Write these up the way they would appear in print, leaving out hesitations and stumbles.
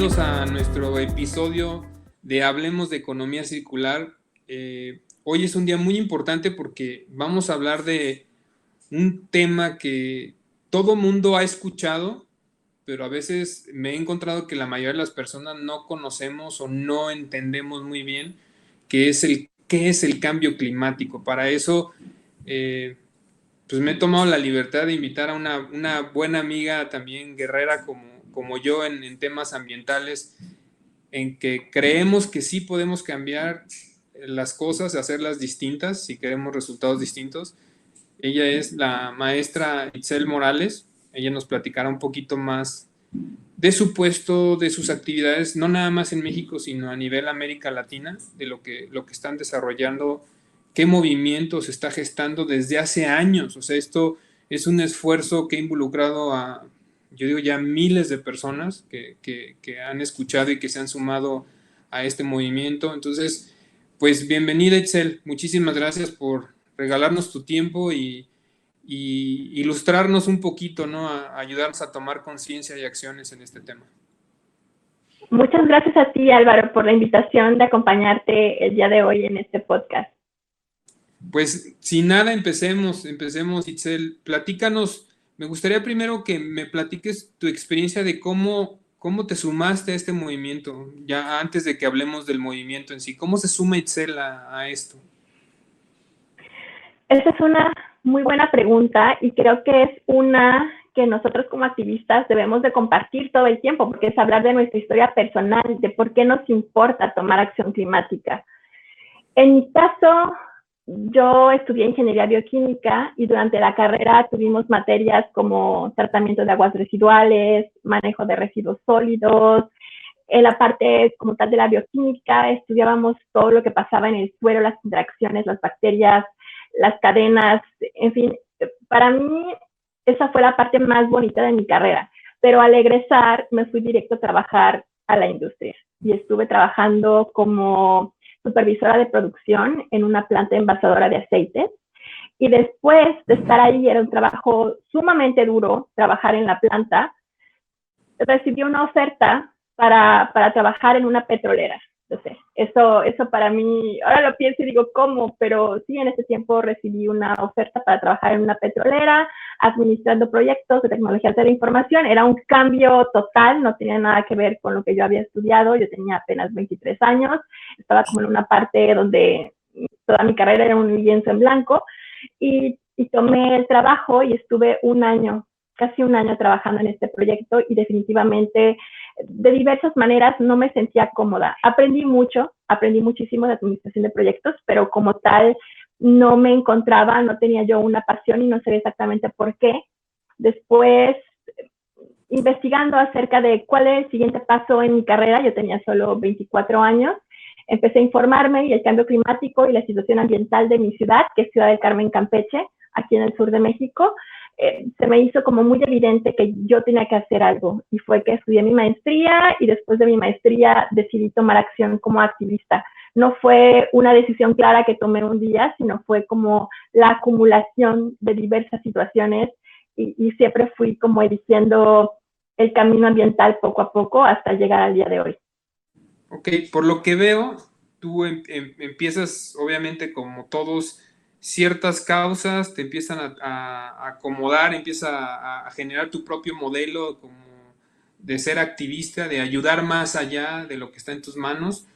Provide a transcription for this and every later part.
bienvenidos a nuestro episodio de Hablemos de Economía Circular. Hoy es un día muy importante porque vamos a hablar de un tema que todo mundo ha escuchado, pero a veces me he encontrado que la mayoría de las personas no conocemos o no entendemos muy bien qué es el cambio climático. Para eso, pues me he tomado la libertad de invitar a una buena amiga también guerrera como yo en temas ambientales, en que creemos que sí podemos cambiar las cosas, hacerlas distintas si queremos resultados distintos. Ella es la maestra Itzel Morales. Ella nos platicará un poquito más de su puesto, de sus actividades, no nada más en México, sino a nivel América Latina, de lo que están desarrollando, qué movimiento se está gestando desde hace años. O sea, esto es un esfuerzo que ha involucrado a, yo digo, ya miles de personas que han escuchado y que se han sumado a este movimiento. Entonces, pues bienvenida, Itzel. Muchísimas gracias por regalarnos tu tiempo y ilustrarnos un poquito, ¿no? A ayudarnos a tomar conciencia y acciones en este tema. Muchas gracias a ti, Álvaro, por la invitación de acompañarte el día de hoy en este podcast. Pues sin nada, empecemos, Itzel. Platícanos, me gustaría primero que me platiques tu experiencia de cómo te sumaste a este movimiento, ya antes de que hablemos del movimiento en sí. ¿Cómo se suma Itzel a esto? Esa es una muy buena pregunta y creo que es una que nosotros como activistas debemos de compartir todo el tiempo, porque es hablar de nuestra historia personal, de por qué nos importa tomar acción climática. En mi caso, yo estudié ingeniería bioquímica y durante la carrera tuvimos materias como tratamiento de aguas residuales, manejo de residuos sólidos. En la parte como tal de la bioquímica estudiábamos todo lo que pasaba en el suelo, las interacciones, las bacterias, las cadenas, en fin. Para mí esa fue la parte más bonita de mi carrera, pero al egresar me fui directo a trabajar a la industria y estuve trabajando como supervisora de producción en una planta envasadora de aceites. Y después de estar ahí, era un trabajo sumamente duro, trabajar en la planta, recibí una oferta para trabajar en una petrolera. Entonces, eso para mí, ahora lo pienso y digo, ¿cómo? Pero sí, en ese tiempo recibí una oferta para trabajar en una petrolera, administrando proyectos de tecnologías de la información. Era un cambio total, no tenía nada que ver con lo que yo había estudiado. Yo tenía apenas 23 años, estaba como en una parte donde toda mi carrera era un lienzo en blanco y tomé el trabajo y estuve casi un año trabajando en este proyecto y definitivamente de diversas maneras no me sentía cómoda. Aprendí muchísimo de administración de proyectos, pero como tal no me encontraba, no tenía yo una pasión y no sabía exactamente por qué. Después, investigando acerca de cuál es el siguiente paso en mi carrera, yo tenía solo 24 años, empecé a informarme y el cambio climático y la situación ambiental de mi ciudad, que es Ciudad del Carmen, Campeche, aquí en el sur de México, se me hizo como muy evidente que yo tenía que hacer algo y fue que estudié mi maestría y después de mi maestría decidí tomar acción como activista. No fue una decisión clara que tomé un día, sino fue como la acumulación de diversas situaciones y siempre fui como eligiendo el camino ambiental poco a poco hasta llegar al día de hoy. Ok, por lo que veo, tú empiezas, obviamente, como todos, ciertas causas, te empiezan a acomodar, empiezas a generar tu propio modelo como de ser activista, de ayudar más allá de lo que está en tus manos.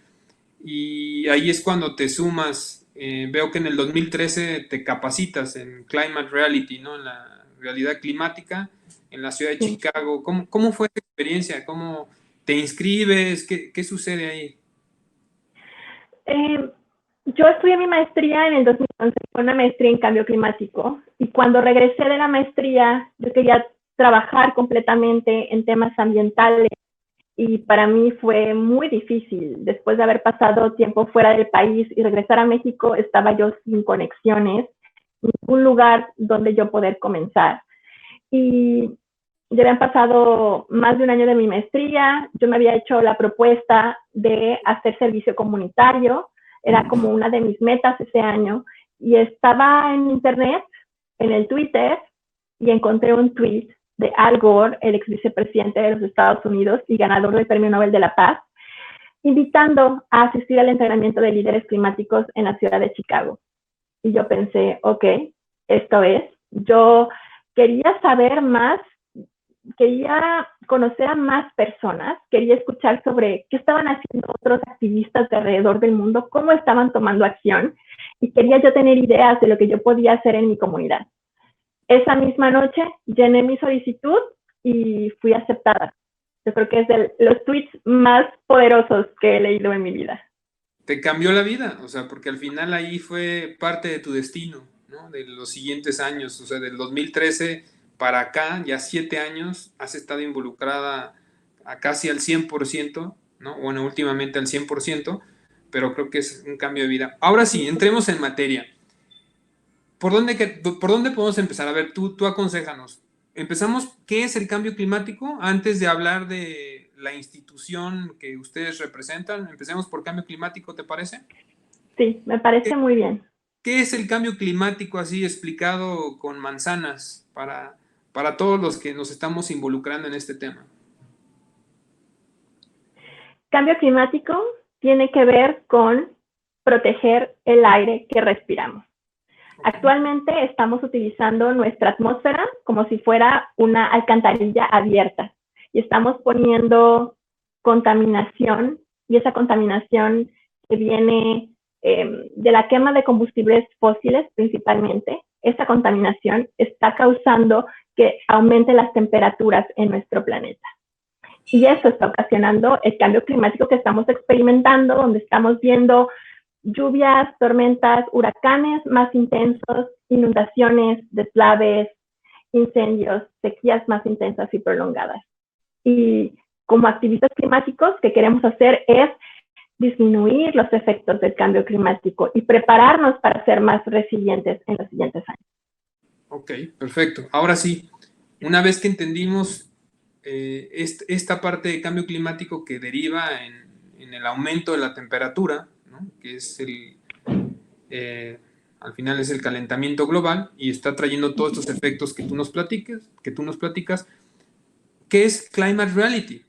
Y ahí es cuando te sumas. Veo que en el 2013 te capacitas en Climate Reality, ¿no? En la realidad climática en la ciudad de Sí. Chicago. ¿Cómo fue tu experiencia? ¿Cómo te inscribes? ¿Qué sucede ahí? Yo estudié mi maestría en el 2011, fue una maestría en cambio climático, y cuando regresé de la maestría, yo quería trabajar completamente en temas ambientales, y para mí fue muy difícil. Después de haber pasado tiempo fuera del país y regresar a México, estaba yo sin conexiones, ningún lugar donde yo poder comenzar. Y ya habían pasado más de un año de mi maestría, yo me había hecho la propuesta de hacer servicio comunitario, era como una de mis metas ese año, y estaba en internet, en el Twitter, y encontré un tweet de Al Gore, el ex vicepresidente de los Estados Unidos y ganador del Premio Nobel de la Paz, invitando a asistir al entrenamiento de líderes climáticos en la ciudad de Chicago. Y yo pensé, ok, esto es, yo quería saber más, quería conocer a más personas, quería escuchar sobre qué estaban haciendo otros activistas de alrededor del mundo, cómo estaban tomando acción, y quería yo tener ideas de lo que yo podía hacer en mi comunidad. Esa misma noche llené mi solicitud y fui aceptada. Yo creo que es de los tweets más poderosos que he leído en mi vida. Te cambió la vida, o sea, porque al final ahí fue parte de tu destino, ¿no? De los siguientes años, o sea, del 2013 para acá, ya 7 años, has estado involucrada a casi al 100%, ¿no? Bueno, últimamente al 100%, pero creo que es un cambio de vida. Ahora sí, entremos en materia. ¿Por dónde podemos empezar? A ver, tú aconséjanos. Empezamos, ¿qué es el cambio climático? Antes de hablar de la institución que ustedes representan, empecemos por cambio climático, ¿te parece? Sí, me parece muy bien. ¿Qué es el cambio climático así explicado con manzanas para todos los que nos estamos involucrando en este tema? Cambio climático tiene que ver con proteger el aire que respiramos. Actualmente estamos utilizando nuestra atmósfera como si fuera una alcantarilla abierta y estamos poniendo contaminación, y esa contaminación que viene de la quema de combustibles fósiles principalmente, esa contaminación está causando que aumenten las temperaturas en nuestro planeta. Y eso está ocasionando el cambio climático que estamos experimentando, donde estamos viendo lluvias, tormentas, huracanes más intensos, inundaciones, deslaves, incendios, sequías más intensas y prolongadas. Y como activistas climáticos, lo que queremos hacer es disminuir los efectos del cambio climático y prepararnos para ser más resilientes en los siguientes años. Ok, perfecto. Ahora sí, una vez que entendimos esta parte de cambio climático que deriva en el aumento de la temperatura, ¿no? Que es al final es el calentamiento global y está trayendo todos estos efectos que tú nos platicas, ¿qué es Climate Reality?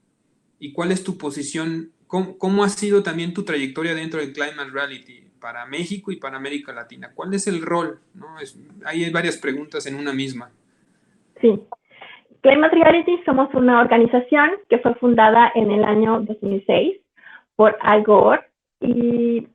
¿Y cuál es tu posición? ¿Cómo ha sido también tu trayectoria dentro del Climate Reality para México y para América Latina? ¿Cuál es el rol? ¿No? Hay varias preguntas en una misma. Sí. Climate Reality somos una organización que fue fundada en el año 2006 por Al Gore, y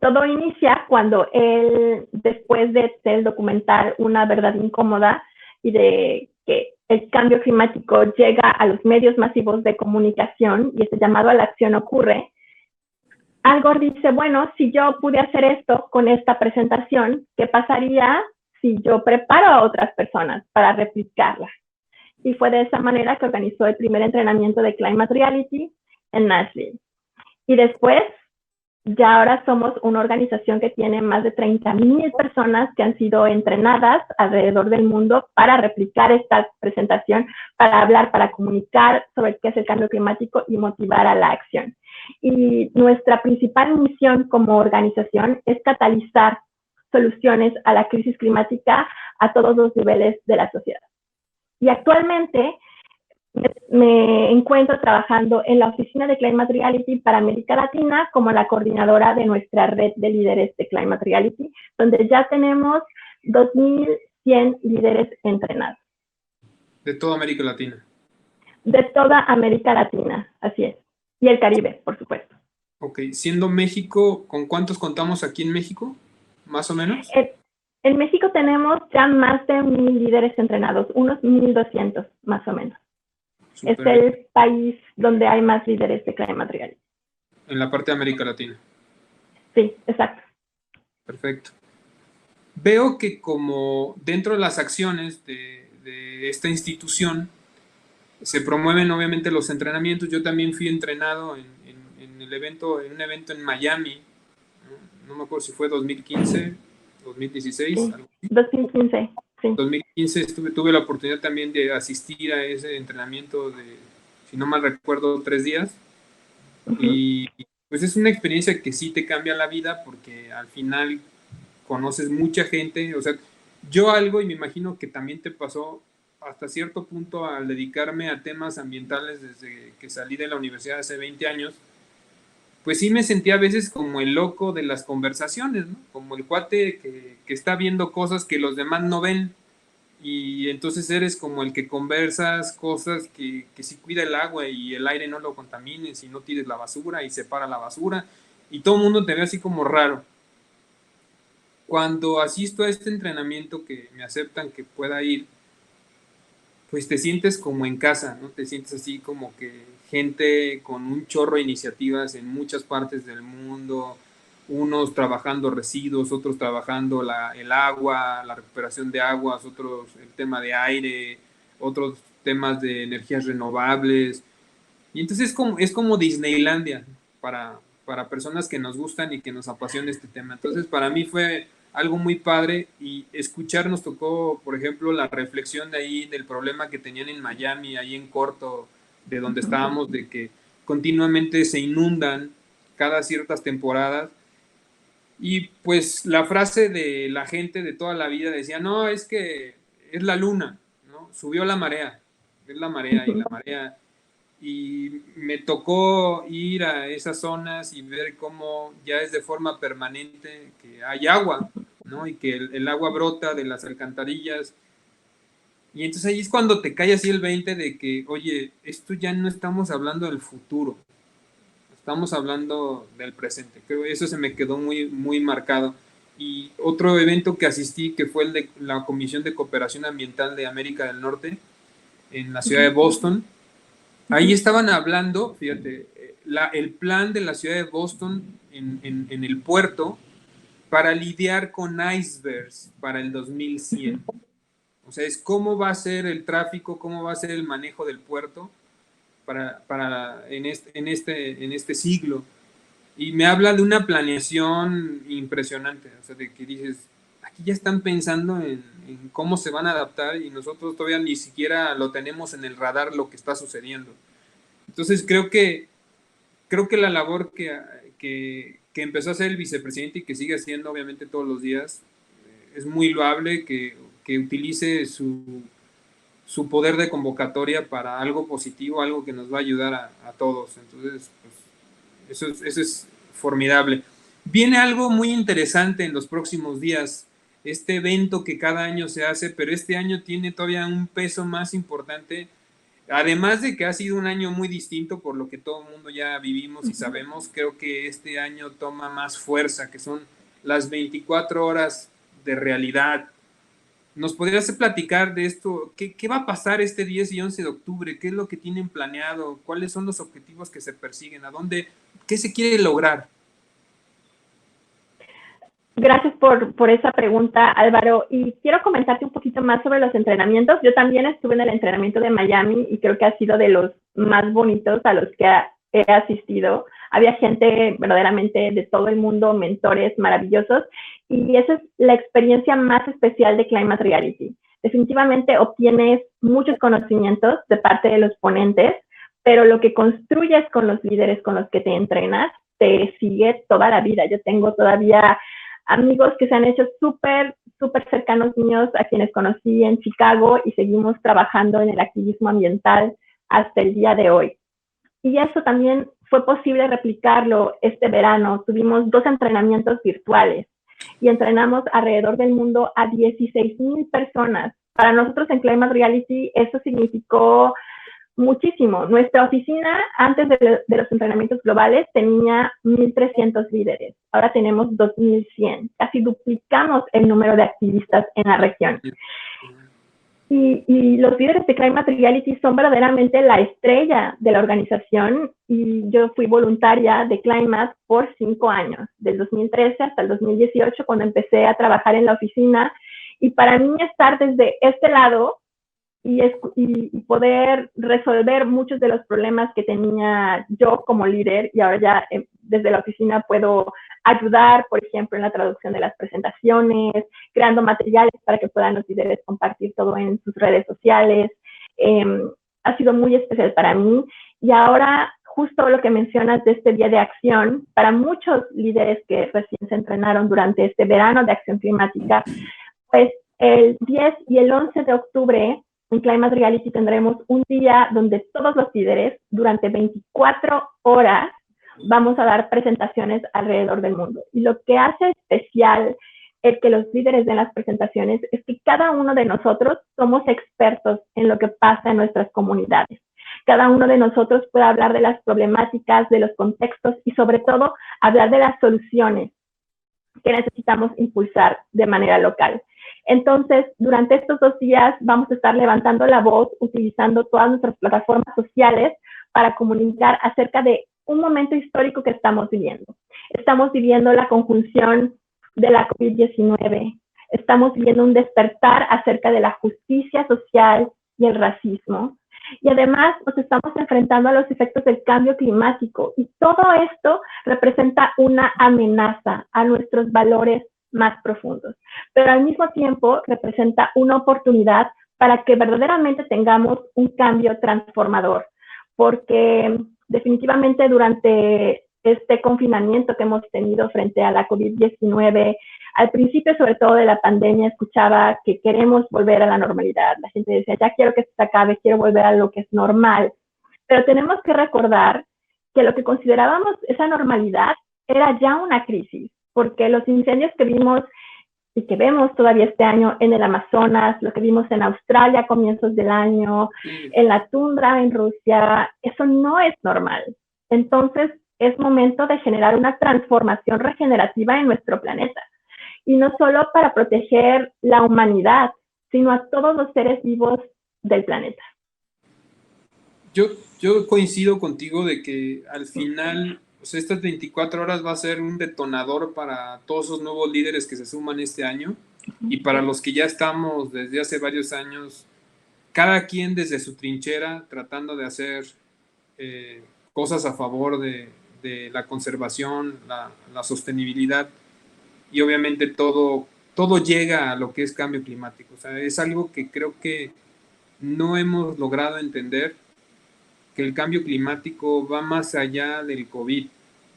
todo inicia cuando él, después de el documental Una verdad incómoda y de que el cambio climático llega a los medios masivos de comunicación y este llamado a la acción ocurre, Al Gore dice, bueno, si yo pude hacer esto con esta presentación, ¿qué pasaría si yo preparo a otras personas para replicarla? Y fue de esa manera que organizó el primer entrenamiento de Climate Reality en Nashville. Y después, ya ahora somos una organización que tiene más de 30,000 personas que han sido entrenadas alrededor del mundo para replicar esta presentación, para hablar, para comunicar sobre qué es el cambio climático y motivar a la acción. Y nuestra principal misión como organización es catalizar soluciones a la crisis climática a todos los niveles de la sociedad. Y actualmente me encuentro trabajando en la oficina de Climate Reality para América Latina como la coordinadora de nuestra red de líderes de Climate Reality, donde ya tenemos 2,100 líderes entrenados. De toda América Latina. De toda América Latina, así es. Y el Caribe, por supuesto. Ok, siendo México, ¿con cuántos contamos aquí en México? ¿Más o menos? En México tenemos ya más de 1,000 líderes entrenados, unos 1,200 más o menos. Super. Es el país donde hay más líderes de Climate Reality. En la parte de América Latina. Sí, exacto. Perfecto. Veo que como dentro de las acciones de esta institución se promueven obviamente los entrenamientos. Yo también fui entrenado en un evento en Miami, no me acuerdo si fue 2015, 2016. Sí, 2015, sí. 2015 tuve la oportunidad también de asistir a ese entrenamiento de, si no mal recuerdo, 3 días. Y pues es una experiencia que sí te cambia la vida porque al final conoces mucha gente. O sea, yo algo, y me imagino que también te pasó, hasta cierto punto al dedicarme a temas ambientales desde que salí de la universidad hace 20 años, pues sí me sentía a veces como el loco de las conversaciones, ¿no? Como el cuate que está viendo cosas que los demás no ven. Y entonces eres como el que conversas cosas que sí cuida el agua y el aire no lo contamines y no tires la basura y separa la basura. Y todo el mundo te ve así como raro. Cuando asisto a este entrenamiento que me aceptan que pueda ir, pues te sientes como en casa, ¿no? Te sientes así como que gente con un chorro de iniciativas en muchas partes del mundo, unos trabajando residuos, otros trabajando el agua, la recuperación de aguas, otros el tema de aire, otros temas de energías renovables. Y entonces es como Disneylandia para personas que nos gustan y que nos apasiona este tema. Entonces para mí fue algo muy padre y escuchar nos tocó, por ejemplo, la reflexión de ahí del problema que tenían en Miami, ahí en corto, de donde estábamos, de que continuamente se inundan cada ciertas temporadas. Y pues la frase de la gente de toda la vida decía, no, es que es la luna, ¿no? Subió la marea, es la marea y la marea y me tocó ir a esas zonas y ver cómo ya es de forma permanente que hay agua, ¿no? Y que el agua brota de las alcantarillas. Y entonces ahí es cuando te cae así el 20 de que, oye, esto ya no estamos hablando del futuro, estamos hablando del presente. Creo que eso se me quedó muy, muy marcado. Y otro evento que asistí, que fue el de la Comisión de Cooperación Ambiental de América del Norte, en la ciudad de Boston. Ahí estaban hablando, fíjate, el plan de la ciudad de Boston en el puerto para lidiar con icebergs para el 2100. O sea, es cómo va a ser el tráfico, cómo va a ser el manejo del puerto en este siglo. Y me habla de una planeación impresionante, o sea, de que dices, aquí ya están pensando en cómo se van a adaptar y nosotros todavía ni siquiera lo tenemos en el radar lo que está sucediendo. Entonces creo que la labor que empezó a hacer el vicepresidente y que sigue haciendo obviamente todos los días es muy loable, que utilice su poder de convocatoria para algo positivo, algo que nos va a ayudar a todos. Entonces, pues, eso es formidable. Viene algo muy interesante en los próximos días, este evento que cada año se hace, pero este año tiene todavía un peso más importante. Además de que ha sido un año muy distinto por lo que todo el mundo ya vivimos y sabemos, creo que este año toma más fuerza, que son las 24 horas de realidad. ¿Nos podrías platicar de esto? ¿Qué va a pasar este 10 y 11 de octubre? ¿Qué es lo que tienen planeado? ¿Cuáles son los objetivos que se persiguen? ¿Qué se quiere lograr? Gracias por esa pregunta, Álvaro. Y quiero comentarte un poquito más sobre los entrenamientos. Yo también estuve en el entrenamiento de Miami y creo que ha sido de los más bonitos a los que he asistido. Había gente verdaderamente de todo el mundo, mentores maravillosos. Y esa es la experiencia más especial de Climate Reality. Definitivamente obtienes muchos conocimientos de parte de los ponentes, pero lo que construyes con los líderes con los que te entrenas te sigue toda la vida. Yo tengo todavía amigos que se han hecho súper cercanos míos, a quienes conocí en Chicago y seguimos trabajando en el activismo ambiental hasta el día de hoy. Y eso también fue posible replicarlo este verano. Tuvimos 2 entrenamientos virtuales y entrenamos alrededor del mundo a 16,000 personas. Para nosotros en Climate Reality eso significó muchísimo. Nuestra oficina, antes de los entrenamientos globales, tenía 1,300 líderes. Ahora tenemos 2,100. Casi duplicamos el número de activistas en la región. Y los líderes de Climate Reality son verdaderamente la estrella de la organización. Y yo fui voluntaria de Climate por 5 años, del 2013 hasta el 2018, cuando empecé a trabajar en la oficina. Y para mí estar desde este lado y poder resolver muchos de los problemas que tenía yo como líder, y ahora ya desde la oficina puedo ayudar, por ejemplo, en la traducción de las presentaciones, creando materiales para que puedan los líderes compartir todo en sus redes sociales. Ha sido muy especial para mí. Y ahora, justo lo que mencionas de este Día de Acción, para muchos líderes que recién se entrenaron durante este verano de acción climática, pues el 10 y el 11 de octubre en Climate Reality tendremos un día donde todos los líderes, durante 24 horas, vamos a dar presentaciones alrededor del mundo. Y lo que hace especial el que los líderes den las presentaciones es que cada uno de nosotros somos expertos en lo que pasa en nuestras comunidades. Cada uno de nosotros puede hablar de las problemáticas, de los contextos y sobre todo hablar de las soluciones que necesitamos impulsar de manera local. Entonces, durante estos 2 días vamos a estar levantando la voz, utilizando todas nuestras plataformas sociales para comunicar acerca de un momento histórico que estamos viviendo. Estamos viviendo la conjunción de la COVID-19. Estamos viviendo un despertar acerca de la justicia social y el racismo. Y además nos estamos enfrentando a los efectos del cambio climático. Y todo esto representa una amenaza a nuestros valores más profundos. Pero al mismo tiempo representa una oportunidad para que verdaderamente tengamos un cambio transformador. Porque definitivamente durante este confinamiento que hemos tenido frente a la COVID-19, al principio, sobre todo de la pandemia, escuchaba que queremos volver a la normalidad. La gente decía, ya quiero que se acabe, quiero volver a lo que es normal. Pero tenemos que recordar que lo que considerábamos esa normalidad era ya una crisis, porque los incendios que vimos y que vemos todavía este año en el Amazonas, lo que vimos en Australia a comienzos del año, en la tundra en Rusia, eso no es normal. Entonces, es momento de generar una transformación regenerativa en nuestro planeta. Y no solo para proteger la humanidad, sino a todos los seres vivos del planeta. Yo coincido contigo de que al final, o sea, estas 24 horas va a ser un detonador para todos esos nuevos líderes que se suman este año y para los que ya estamos desde hace varios años, cada quien desde su trinchera tratando de hacer cosas a favor de la conservación, la sostenibilidad y obviamente todo llega a lo que es cambio climático. O sea, es algo que creo que no hemos logrado entender, que el cambio climático va más allá del COVID,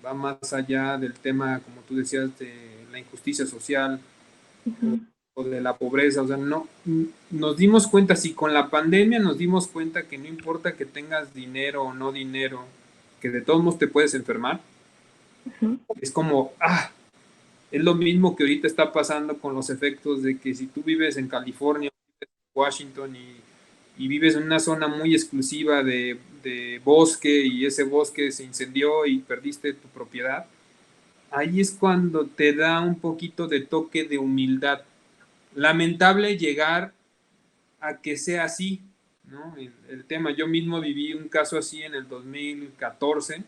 va más allá del tema, como tú decías, de la injusticia social o de la pobreza. O sea, no, nos dimos cuenta, si con la pandemia nos dimos cuenta que no importa que tengas dinero o no dinero, que de todos modos te puedes enfermar, es como, es lo mismo que ahorita está pasando con los efectos de que si tú vives en California, Washington y vives en una zona muy exclusiva de bosque y ese bosque se incendió y perdiste tu propiedad, ahí es cuando te da un poquito de toque de humildad. Lamentable llegar a que sea así, ¿no? El tema, yo mismo viví un caso así en el 2014,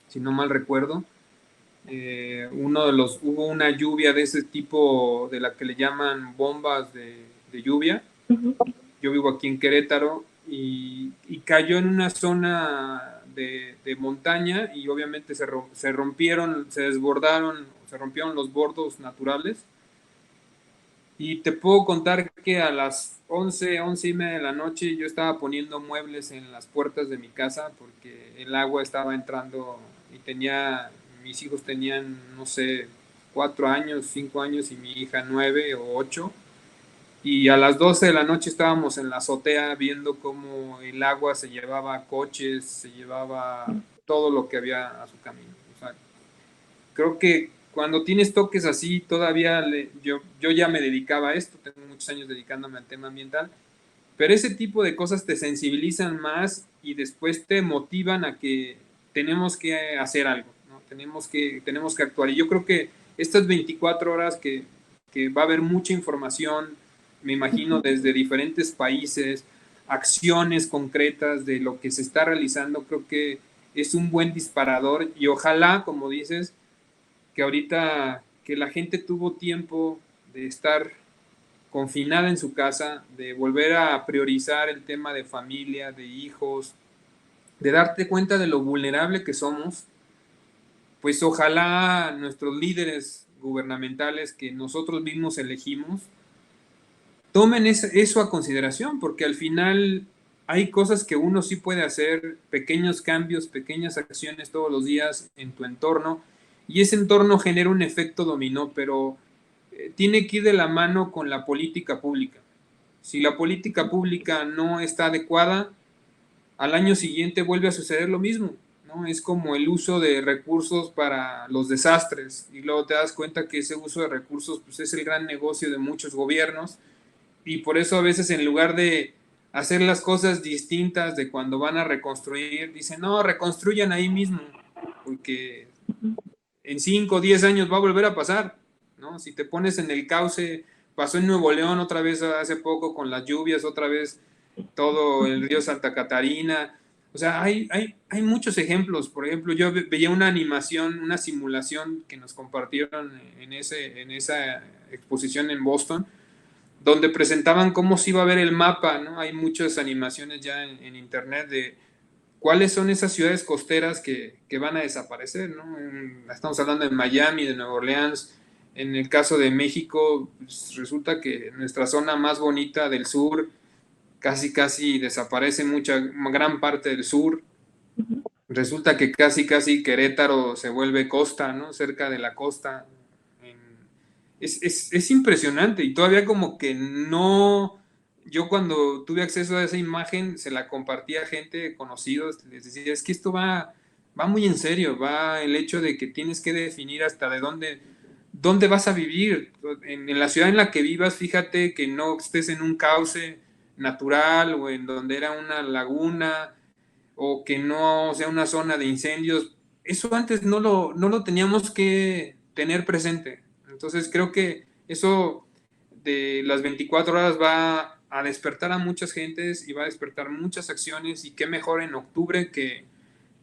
si no mal recuerdo. Hubo una lluvia de ese tipo, de la que le llaman bombas de lluvia. Yo vivo aquí en Querétaro y cayó en una zona de montaña y obviamente se rompieron, se desbordaron, se rompieron los bordos naturales. Y te puedo contar que a las 11:30 de la noche yo estaba poniendo muebles en las puertas de mi casa porque el agua estaba entrando y mis hijos tenían, no sé, 4 años, 5 años y mi hija 9 o 8. Y a las 12 de la noche estábamos en la azotea viendo cómo el agua se llevaba coches, se llevaba todo lo que había a su camino. O sea, creo que cuando tienes toques así, todavía yo ya me dedicaba a esto, tengo muchos años dedicándome al tema ambiental, pero ese tipo de cosas te sensibilizan más y después te motivan a que tenemos que hacer algo, ¿no? Tenemos que actuar. Y yo creo que estas 24 horas que va a haber mucha información, me imagino, desde diferentes países, acciones concretas de lo que se está realizando, creo que es un buen disparador y ojalá, como dices, que ahorita que la gente tuvo tiempo de estar confinada en su casa, de volver a priorizar el tema de familia, de hijos, de darte cuenta de lo vulnerable que somos, pues ojalá nuestros líderes gubernamentales que nosotros mismos elegimos tomen eso a consideración, porque al final hay cosas que uno sí puede hacer, pequeños cambios, pequeñas acciones todos los días en tu entorno, y ese entorno genera un efecto dominó, pero tiene que ir de la mano con la política pública. Si la política pública no está adecuada, al año siguiente vuelve a suceder lo mismo, ¿no? Es como el uso de recursos para los desastres, y luego te das cuenta que ese uso de recursos pues, es el gran negocio de muchos gobiernos, y por eso a veces en lugar de hacer las cosas distintas de cuando van a reconstruir, dicen, no, reconstruyan ahí mismo, porque en 5 o 10 años va a volver a pasar, ¿no? Si te pones en el cauce, pasó en Nuevo León otra vez hace poco con las lluvias, otra vez todo el río Santa Catarina. O sea, hay muchos ejemplos. Por ejemplo, yo veía una animación, una simulación que nos compartieron en esa exposición en Boston, donde presentaban cómo se iba a ver el mapa, ¿no? Hay muchas animaciones ya en internet de cuáles son esas ciudades costeras que van a desaparecer, ¿no? Estamos hablando de Miami, de Nueva Orleans. En el caso de México, pues resulta que nuestra zona más bonita del sur casi desaparece gran parte del sur. Resulta que casi Querétaro se vuelve costa, ¿no? Cerca de la costa. Es impresionante y todavía como que no. Yo cuando tuve acceso a esa imagen se la compartí a gente conocidos, les decía, es que esto va muy en serio, va el hecho de que tienes que definir hasta de dónde vas a vivir. En la ciudad en la que vivas, fíjate que no estés en un cauce natural o en donde era una laguna o que no sea una zona de incendios. Eso antes no lo teníamos que tener presente. Entonces creo que eso de las 24 horas va a despertar a muchas gentes y va a despertar muchas acciones, y qué mejor en octubre que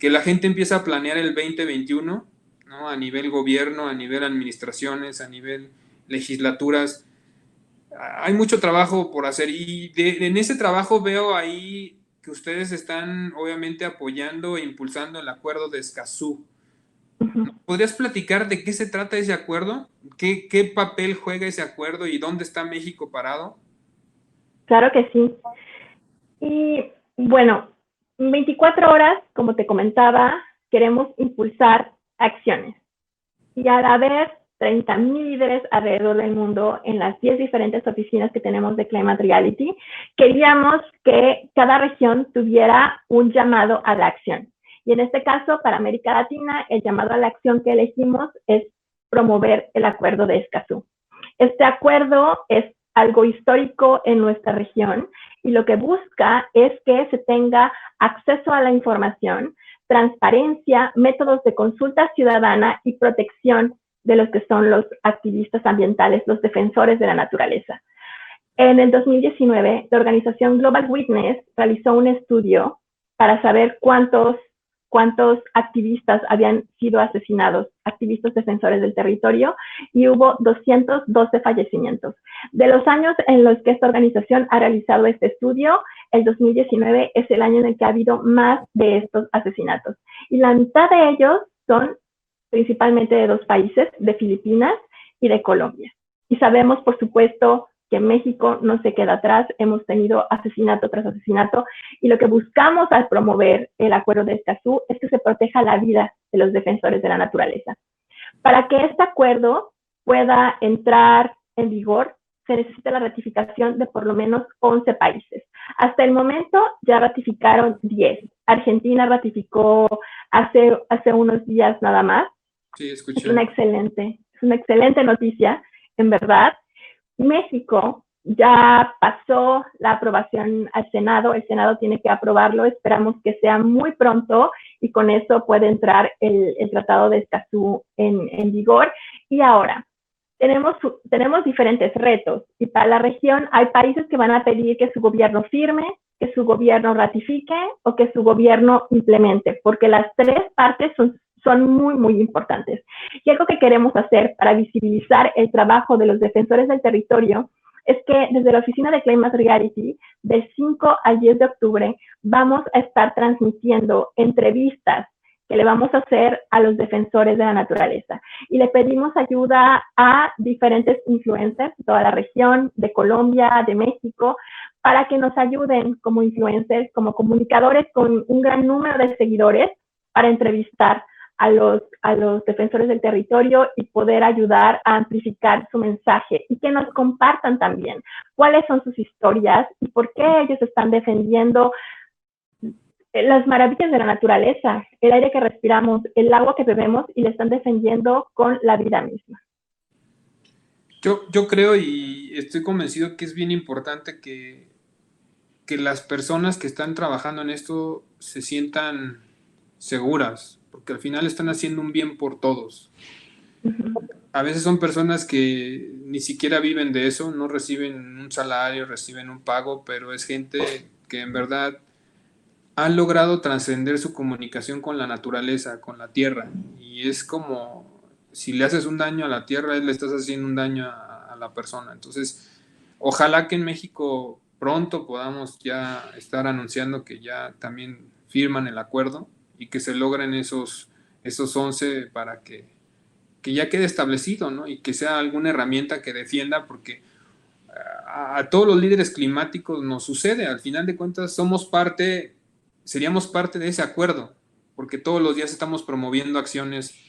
la gente empieza a planear el 2021, ¿no? A nivel gobierno, a nivel administraciones, a nivel legislaturas. Hay mucho trabajo por hacer y en ese trabajo veo ahí que ustedes están obviamente apoyando e impulsando el acuerdo de Escazú. ¿Podrías platicar de qué se trata ese acuerdo? ¿Qué papel juega ese acuerdo y dónde está México parado? Claro que sí. Y bueno, 24 horas, como te comentaba, queremos impulsar acciones. Y al haber 30,000 líderes alrededor del mundo en las 10 diferentes oficinas que tenemos de Climate Reality, queríamos que cada región tuviera un llamado a la acción. Y en este caso, para América Latina, el llamado a la acción que elegimos es promover el acuerdo de Escazú. Este acuerdo es algo histórico en nuestra región y lo que busca es que se tenga acceso a la información, transparencia, métodos de consulta ciudadana y protección de los que son los activistas ambientales, los defensores de la naturaleza. En el 2019, la organización Global Witness realizó un estudio para saber cuántos activistas habían sido asesinados, activistas defensores del territorio, y hubo 212 fallecimientos. De los años en los que esta organización ha realizado este estudio, el 2019 es el año en el que ha habido más de estos asesinatos. Y la mitad de ellos son principalmente de dos países, de Filipinas y de Colombia. Y sabemos, por supuesto, que México no se queda atrás, hemos tenido asesinato tras asesinato, y lo que buscamos al promover el acuerdo de Escazú es que se proteja la vida de los defensores de la naturaleza. Para que este acuerdo pueda entrar en vigor, se necesita la ratificación de por lo menos 11 países. Hasta el momento ya ratificaron 10. Argentina ratificó hace unos días nada más. Sí, escuché. Es una excelente noticia, en verdad. México ya pasó la aprobación al Senado, el Senado tiene que aprobarlo, esperamos que sea muy pronto y con eso puede entrar el Tratado de Escazú en vigor. Y ahora, tenemos diferentes retos y para la región hay países que van a pedir que su gobierno firme, que su gobierno ratifique o que su gobierno implemente, porque las tres partes son muy importantes. Y algo que queremos hacer para visibilizar el trabajo de los defensores del territorio es que desde la oficina de Climate Reality, del 5 al 10 de octubre, vamos a estar transmitiendo entrevistas que le vamos a hacer a los defensores de la naturaleza. Y le pedimos ayuda a diferentes influencers de toda la región, de Colombia, de México, para que nos ayuden como influencers, como comunicadores con un gran número de seguidores para entrevistar a los defensores del territorio y poder ayudar a amplificar su mensaje y que nos compartan también cuáles son sus historias y por qué ellos están defendiendo las maravillas de la naturaleza, el aire que respiramos, el agua que bebemos y le están defendiendo con la vida misma. Yo creo y estoy convencido que es bien importante que las personas que están trabajando en esto se sientan seguras, porque al final están haciendo un bien por todos. A veces son personas que ni siquiera viven de eso, no reciben un salario, reciben un pago, pero es gente que en verdad han logrado trascender su comunicación con la naturaleza, con la tierra. Y es como si le haces un daño a la tierra, le estás haciendo un daño a la persona. Entonces, ojalá que en México pronto podamos ya estar anunciando que ya también firman el acuerdo y que se logren esos 11 para que ya quede establecido, ¿no? Y que sea alguna herramienta que defienda, porque a todos los líderes climáticos nos sucede, al final de cuentas seríamos parte de ese acuerdo, porque todos los días estamos promoviendo acciones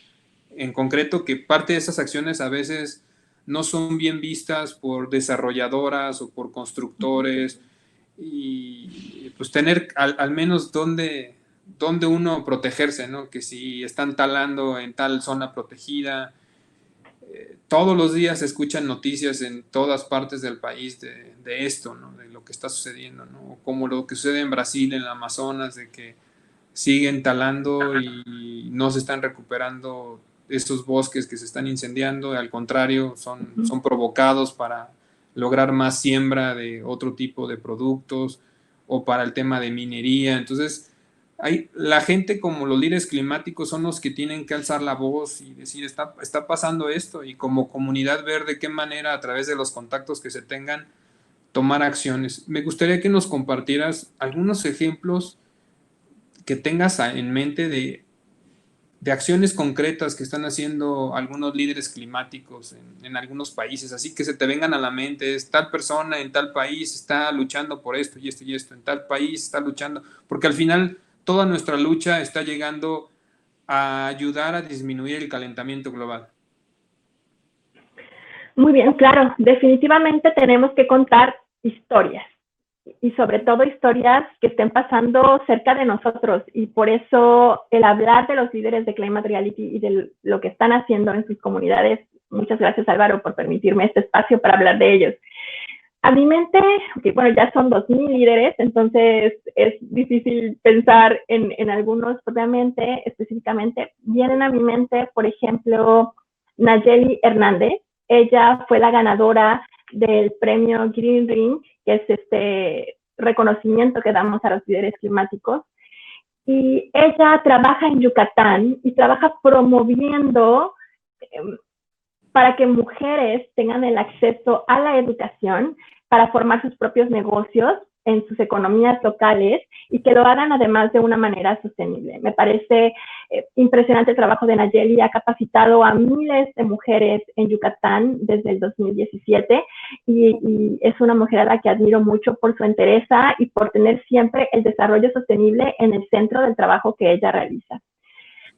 en concreto, que parte de esas acciones a veces no son bien vistas por desarrolladoras o por constructores, y pues tener al menos donde uno protegerse, ¿no? Que si están talando en tal zona protegida, todos los días se escuchan noticias en todas partes del país de esto, ¿no? De lo que está sucediendo, ¿no? Como lo que sucede en Brasil, en el Amazonas, de que siguen talando y no se están recuperando esos bosques que se están incendiando, al contrario, son provocados para lograr más siembra de otro tipo de productos o para el tema de minería. Entonces, la gente como los líderes climáticos son los que tienen que alzar la voz y decir, está pasando esto, y como comunidad ver de qué manera a través de los contactos que se tengan tomar acciones. Me gustaría que nos compartieras algunos ejemplos que tengas en mente de acciones concretas que están haciendo algunos líderes climáticos en algunos países, así que se te vengan a la mente, es tal persona en tal país está luchando por esto y esto y esto, en tal país está luchando, porque al final toda nuestra lucha está llegando a ayudar a disminuir el calentamiento global. Muy bien, claro, definitivamente tenemos que contar historias y sobre todo historias que estén pasando cerca de nosotros, y por eso el hablar de los líderes de Climate Reality y de lo que están haciendo en sus comunidades. Muchas gracias, Álvaro, por permitirme este espacio para hablar de ellos. A mi mente, bueno, ya son 2000 líderes, entonces es difícil pensar en algunos propiamente, específicamente. Vienen a mi mente, por ejemplo, Nayeli Hernández. Ella fue la ganadora del premio Green Ring, que es este reconocimiento que damos a los líderes climáticos. Y ella trabaja en Yucatán y trabaja promoviendo para que mujeres tengan el acceso a la educación para formar sus propios negocios en sus economías locales y que lo hagan además de una manera sostenible. Me parece impresionante el trabajo de Nayeli. Ha capacitado a miles de mujeres en Yucatán desde el 2017 y es una mujer a la que admiro mucho por su entereza y por tener siempre el desarrollo sostenible en el centro del trabajo que ella realiza.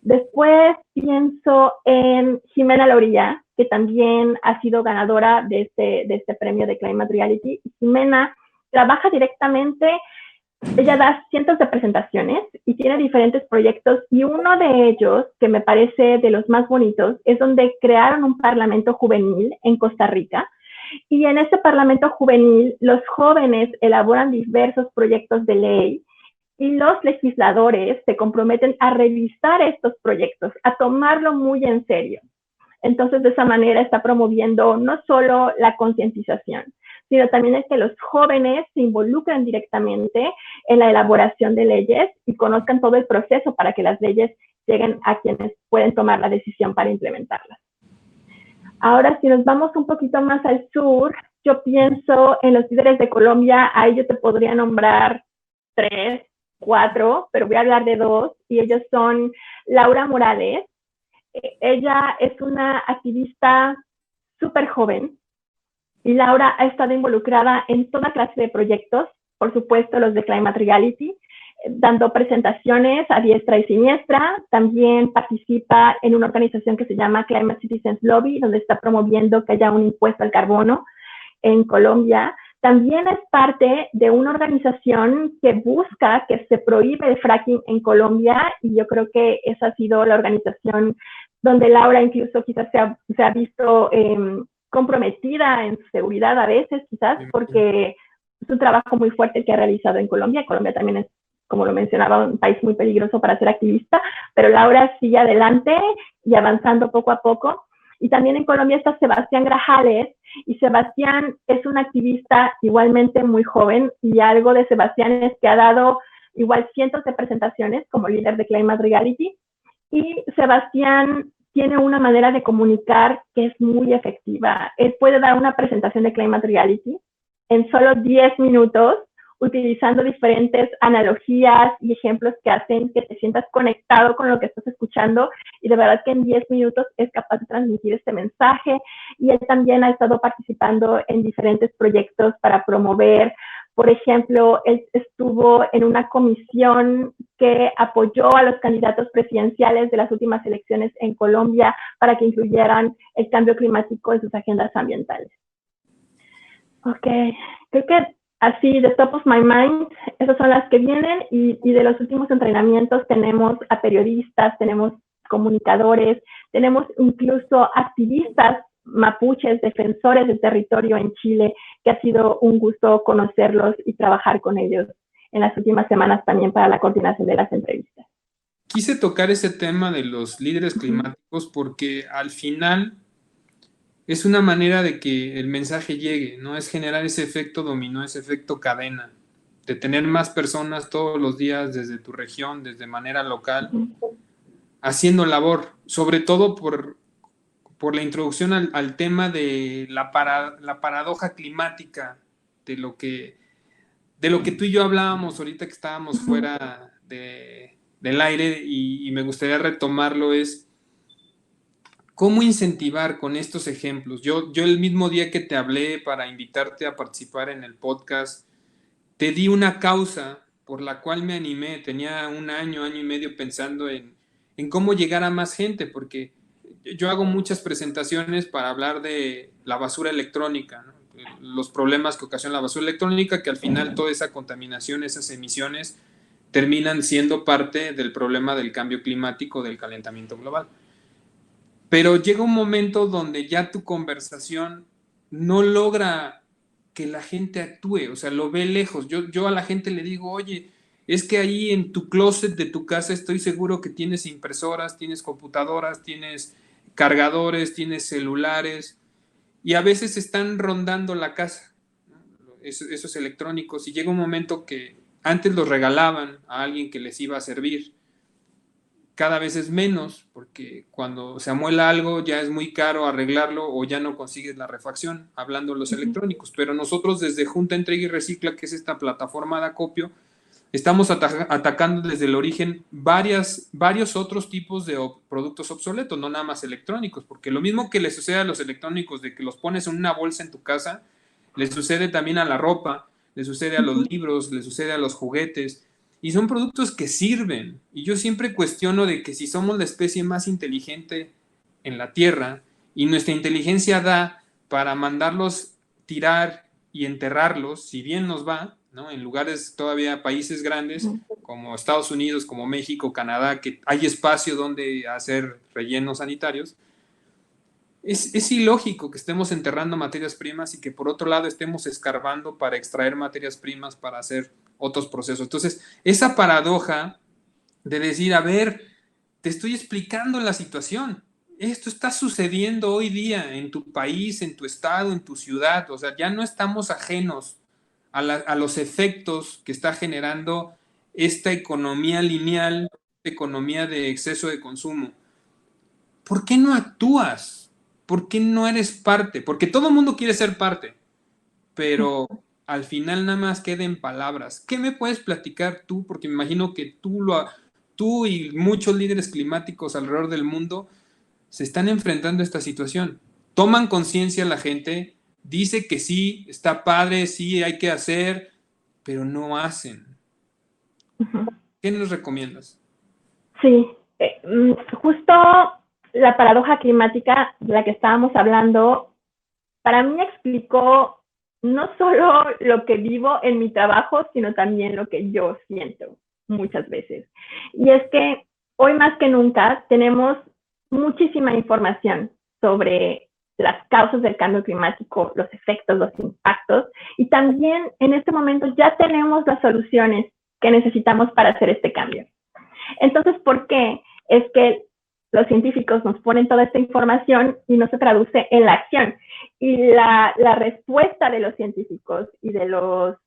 Después pienso en Jimena Laurilla, que también ha sido ganadora de este premio de Climate Reality. Jimena trabaja directamente, ella da cientos de presentaciones y tiene diferentes proyectos, y uno de ellos, que me parece de los más bonitos, es donde crearon un parlamento juvenil en Costa Rica, y en este parlamento juvenil los jóvenes elaboran diversos proyectos de ley y los legisladores se comprometen a revisar estos proyectos, a tomarlo muy en serio. Entonces, de esa manera está promoviendo no solo la concientización, sino también es que los jóvenes se involucren directamente en la elaboración de leyes y conozcan todo el proceso para que las leyes lleguen a quienes pueden tomar la decisión para implementarlas. Ahora, si nos vamos un poquito más al sur, yo pienso en los líderes de Colombia. Ahí yo te podría nombrar 3, 4, pero voy a hablar de 2, y ellos son Laura Morales. Ella es una activista súper joven, y Laura ha estado involucrada en toda clase de proyectos, por supuesto los de Climate Reality, dando presentaciones a diestra y siniestra. También participa en una organización que se llama Climate Citizens Lobby, donde está promoviendo que haya un impuesto al carbono en Colombia. También es parte de una organización que busca que se prohíbe el fracking en Colombia, y yo creo que esa ha sido la organización donde Laura incluso quizás se ha visto comprometida en su seguridad a veces, quizás, porque es un trabajo muy fuerte que ha realizado en Colombia. Colombia también es, como lo mencionaba, un país muy peligroso para ser activista, pero Laura sigue adelante y avanzando poco a poco. Y también en Colombia está Sebastián Grajales, y Sebastián es un activista igualmente muy joven, y algo de Sebastián es que ha dado igual cientos de presentaciones como líder de Climate Reality, y Sebastián tiene una manera de comunicar que es muy efectiva. Él puede dar una presentación de Climate Reality en solo 10 minutos, utilizando diferentes analogías y ejemplos que hacen que te sientas conectado con lo que estás escuchando, y de verdad que en 10 minutos es capaz de transmitir este mensaje. Y él también ha estado participando en diferentes proyectos para promover, por ejemplo, él estuvo en una comisión que apoyó a los candidatos presidenciales de las últimas elecciones en Colombia para que incluyeran el cambio climático en sus agendas ambientales. Ok, creo que así, de top of my mind, esas son las que vienen, y de los últimos entrenamientos tenemos a periodistas, tenemos comunicadores, tenemos incluso activistas mapuches, defensores del territorio en Chile, que ha sido un gusto conocerlos y trabajar con ellos en las últimas semanas también para la coordinación de las entrevistas. Quise tocar ese tema de los líderes climáticos porque al final es una manera de que el mensaje llegue, ¿no? Es generar ese efecto dominó, ese efecto cadena, de tener más personas todos los días desde tu región, desde manera local, haciendo labor, sobre todo por la introducción al tema de la paradoja climática, de lo que tú y yo hablábamos ahorita que estábamos fuera del aire, y me gustaría retomarlo, es cómo incentivar con estos ejemplos. Yo el mismo día que te hablé para invitarte a participar en el podcast, te di una causa por la cual me animé. Tenía un año y medio pensando en cómo llegar a más gente, porque yo hago muchas presentaciones para hablar de la basura electrónica, ¿no? Los problemas que ocasiona la basura electrónica, que al final toda esa contaminación, esas emisiones, terminan siendo parte del problema del cambio climático, del calentamiento global. Pero llega un momento donde ya tu conversación no logra que la gente actúe, o sea, lo ve lejos. Yo a la gente le digo, oye, es que ahí en tu closet de tu casa estoy seguro que tienes impresoras, tienes computadoras, tienes cargadores, tienes celulares, y a veces están rondando la casa, ¿no? Esos electrónicos, y llega un momento que antes los regalaban a alguien que les iba a servir. Cada vez es menos, porque cuando se amuela algo ya es muy caro arreglarlo o ya no consigues la refacción, hablando de los electrónicos. Pero nosotros desde Junta Entrega y Recicla, que es esta plataforma de acopio, estamos atacando desde el origen varios otros tipos de productos obsoletos, no nada más electrónicos, porque lo mismo que le sucede a los electrónicos, de que los pones en una bolsa en tu casa, le sucede también a la ropa, le sucede a los libros, le sucede a los juguetes. Y son productos que sirven. Y yo siempre cuestiono de que si somos la especie más inteligente en la Tierra y nuestra inteligencia da para mandarlos tirar y enterrarlos, si bien nos va, ¿no? En lugares todavía, países grandes como Estados Unidos, como México, Canadá, que hay espacio donde hacer rellenos sanitarios, es ilógico que estemos enterrando materias primas y que por otro lado estemos escarbando para extraer materias primas para hacer otros procesos. Entonces, esa paradoja de decir, a ver, te estoy explicando la situación. Esto está sucediendo hoy día en tu país, en tu estado, en tu ciudad. O sea, ya no estamos ajenos a los efectos que está generando esta economía lineal, esta economía de exceso de consumo. ¿Por qué no actúas? ¿Por qué no eres parte? Porque todo el mundo quiere ser parte, pero al final nada más queda en palabras. ¿Qué me puedes platicar tú? Porque me imagino que tú y muchos líderes climáticos alrededor del mundo se están enfrentando a esta situación. Toman conciencia la gente, dice que sí, está padre, sí, hay que hacer, pero no hacen. ¿Qué nos recomiendas? Sí, justo la paradoja climática de la que estábamos hablando, para mí explicó no solo lo que vivo en mi trabajo, sino también lo que yo siento muchas veces. Y es que hoy más que nunca tenemos muchísima información sobre las causas del cambio climático, los efectos, los impactos, y también en este momento ya tenemos las soluciones que necesitamos para hacer este cambio. Entonces, ¿por qué? Es que los científicos nos ponen toda esta información y no se traduce en la acción. Y la respuesta de los científicos y de los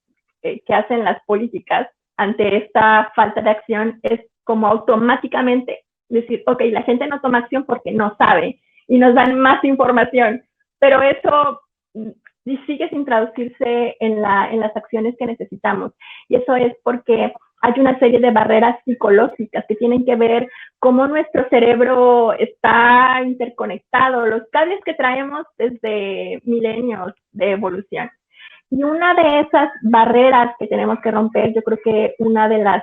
que hacen las políticas ante esta falta de acción es como automáticamente decir, ok, la gente no toma acción porque no sabe y nos dan más información, pero eso sigue sin traducirse en las acciones que necesitamos. Y eso es porque hay una serie de barreras psicológicas que tienen que ver cómo nuestro cerebro está interconectado, los cables que traemos desde milenios de evolución. Y una de esas barreras que tenemos que romper, yo creo que una de las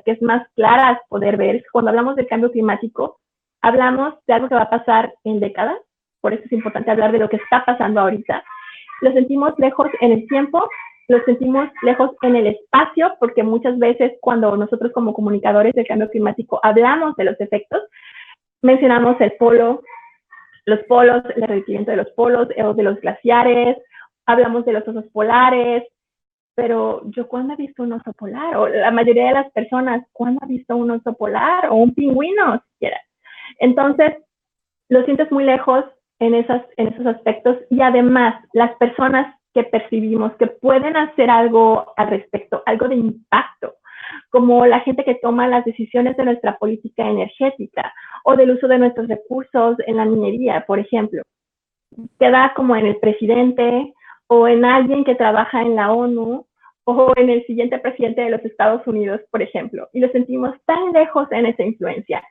que es más claras poder ver, es cuando hablamos del cambio climático, hablamos de algo que va a pasar en décadas, por eso es importante hablar de lo que está pasando ahorita. Lo sentimos lejos en el tiempo, lo sentimos lejos en el espacio, porque muchas veces cuando nosotros como comunicadores del cambio climático hablamos de los efectos, mencionamos el polo, los polos, el derretimiento de los polos o de los glaciares, hablamos de los osos polares, pero yo ¿cuándo he visto un oso polar? O la mayoría de las personas, ¿cuándo ha visto un oso polar o un pingüino siquiera? Entonces, lo sientes muy lejos en esos aspectos y además las personas que percibimos que pueden hacer algo al respecto, algo de impacto, como la gente que toma las decisiones de nuestra política energética o del uso de nuestros recursos en la minería, por ejemplo. Queda como en el presidente o en alguien que trabaja en la ONU o en el siguiente presidente de los Estados Unidos, por ejemplo, y lo sentimos tan lejos en esa influencia